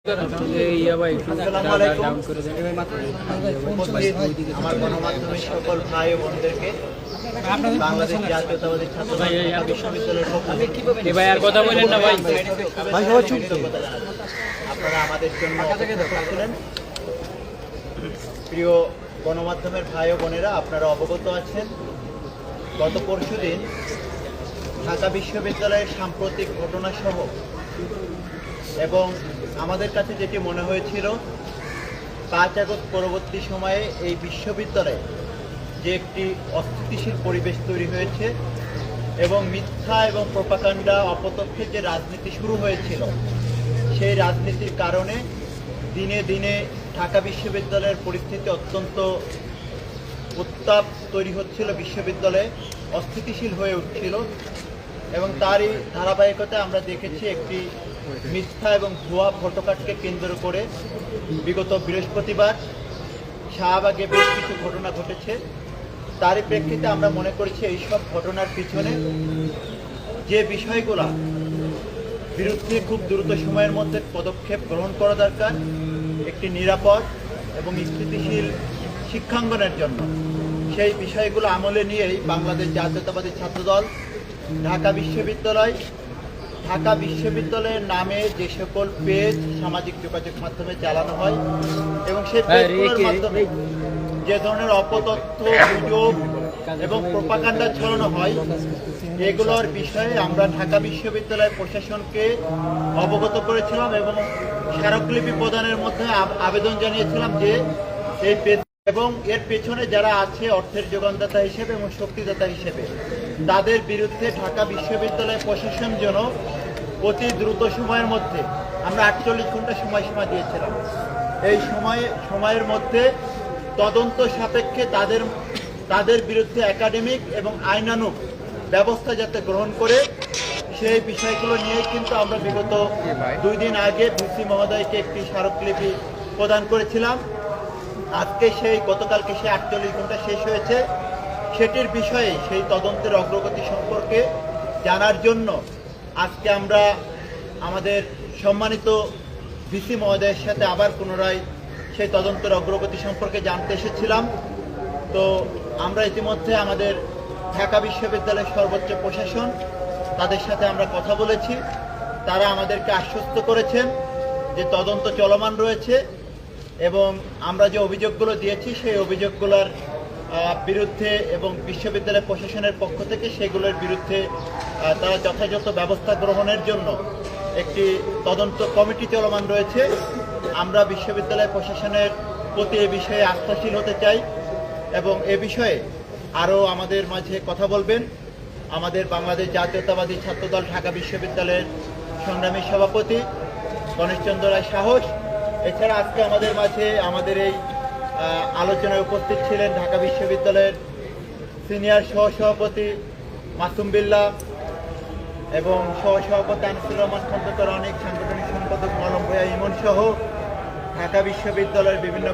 আমার গণমাধ্যমের সকল ভাই ও বোনদেরকে বাংলাদেশ জাতীয়তাবাদী ছাত্র বিশ্ববিদ্যালয়ের পক্ষ থেকে আপনারা আমাদের জন্য ছিলেন। প্রিয় গণমাধ্যমের ভাই ও বোনেরা, আপনারা অবগত আছেন গত পরশুদিন ঢাকা বিশ্ববিদ্যালয়ের সাম্প্রতিক ঘটনাসহ এবং আমাদের কাছে যেটি মনে হয়েছিল 5 আগস্ট পরবর্তী সময়ে এই বিশ্ববিদ্যালয়ে যে একটি অস্থিতিশীল পরিবেশ তৈরি হয়েছে এবং মিথ্যা এবং প্রোপাগান্ডা অপতথ্যের যে রাজনীতি শুরু হয়েছিল, সেই রাজনীতির কারণে দিনে দিনে ঢাকা বিশ্ববিদ্যালয়ের পরিস্থিতি অত্যন্ত উত্তাপ তৈরি হচ্ছিল, বিশ্ববিদ্যালয়ে অস্থিতিশীল হয়ে উঠছিল এবং তারই ধারাবাহিকতায় আমরা দেখেছি একটি মিথ্যা এবং ভুয়া ফটোকার্ডকে কেন্দ্র করে বিগত বৃহস্পতিবার শাহবাগে বেশ কিছু ঘটনা ঘটেছে। তারই প্রেক্ষিতে আমরা মনে করেছি এইসব ঘটনার পিছনে যে বিষয়গুলা বিরুদ্ধে খুব দ্রুত সময়ের মধ্যে পদক্ষেপ গ্রহণ করা দরকার একটি নিরাপদ এবং স্থিতিশীল শিক্ষাঙ্গনের জন্য, সেই বিষয়গুলো আমলে নিয়েই বাংলাদেশ জাতীয়তাবাদী ছাত্রদল ঢাকা বিশ্ববিদ্যালয়ের নামে যে সকল পেজ সামাজিক যোগাযোগ মাধ্যমে চালানো হয় এবং সেই পেজগুলোর মাধ্যমে যে ধরনের অপতথ্য, গুজব এবং প্রোপাগান্ডা ছড়ানো হয়, এগুলোর বিষয়ে আমরা ঢাকা বিশ্ববিদ্যালয় প্রশাসনকে অবগত করেছিলাম এবং স্মারকলিপি প্রদানের মধ্যে আবেদন জানিয়েছিলাম যে এই পেজ এবং এর পেছনে যারা আছে অর্থের যোগানদাতা হিসেবে এবং শক্তিদাতা হিসেবে, তাদের বিরুদ্ধে ঢাকা বিশ্ববিদ্যালয় প্রশাসন যেন অতি দ্রুত সময়ের মধ্যে, আমরা 48 ঘন্টা সময়সীমা দিয়েছিলাম, এই সময়ের মধ্যে তদন্ত সাপেক্ষে তাদের বিরুদ্ধে একাডেমিক এবং আইনানুগ ব্যবস্থা যাতে গ্রহণ করে, সেই বিষয়গুলো নিয়ে কিন্তু আমরা বিগত 2 দিন আগে ভিসি মহোদয়কে একটি স্মারকলিপি প্রদান করেছিলাম। আজকে গতকালকে সেই 48 ঘন্টা শেষ হয়েছে, সেটির বিষয়ে সেই তদন্তের অগ্রগতি সম্পর্কে জানার জন্য আজকে আমরা আমাদের সম্মানিত ভিসি মহোদয়ের সাথে আবার পুনরায় সেই তদন্তের অগ্রগতি সম্পর্কে জানতে এসেছিলাম। তো আমরা ইতিমধ্যে আমাদের ঢাকা বিশ্ববিদ্যালয়ের সর্বোচ্চ প্রশাসন, তাদের সাথে আমরা কথা বলেছি, তারা আমাদেরকে আশ্বস্ত করেছেন যে তদন্ত চলমান রয়েছে এবং আমরা যে অভিযোগগুলো দিয়েছি সেই অভিযোগগুলোর বিরুদ্ধে এবং বিশ্ববিদ্যালয় প্রশাসনের পক্ষ থেকে সেগুলোর বিরুদ্ধে তারা যথাযথ ব্যবস্থা গ্রহণের জন্য একটি তদন্ত কমিটি চলমান রয়েছে। আমরা বিশ্ববিদ্যালয় প্রশাসনের প্রতি এ বিষয়ে আস্থাশীল হতে চাই এবং এ বিষয়ে আরও আমাদের মাঝে কথা বলবেন আমাদের বাংলাদেশ জাতীয়তাবাদী ছাত্রদল ঢাকা বিশ্ববিদ্যালয়ের সংগ্রামী সভাপতি গণেশচন্দ্র রায় সাহস। এছাড়া আজকে আমাদের মাঝে আমাদের এই আলোচনায় উপস্থিত ছিলেন ঢাকা বিশ্ববিদ্যালয়ের সিনিয়র সহসভাপতি মাসুম বিল্লাহ এবং সহসভাপতি আনিসুর রহমান খন্দকার, অনেক সাংগঠনিক সম্পাদক মলম ভূঁইয়া ইমন সহ ঢাকা বিশ্ববিদ্যালয়ের বিভিন্ন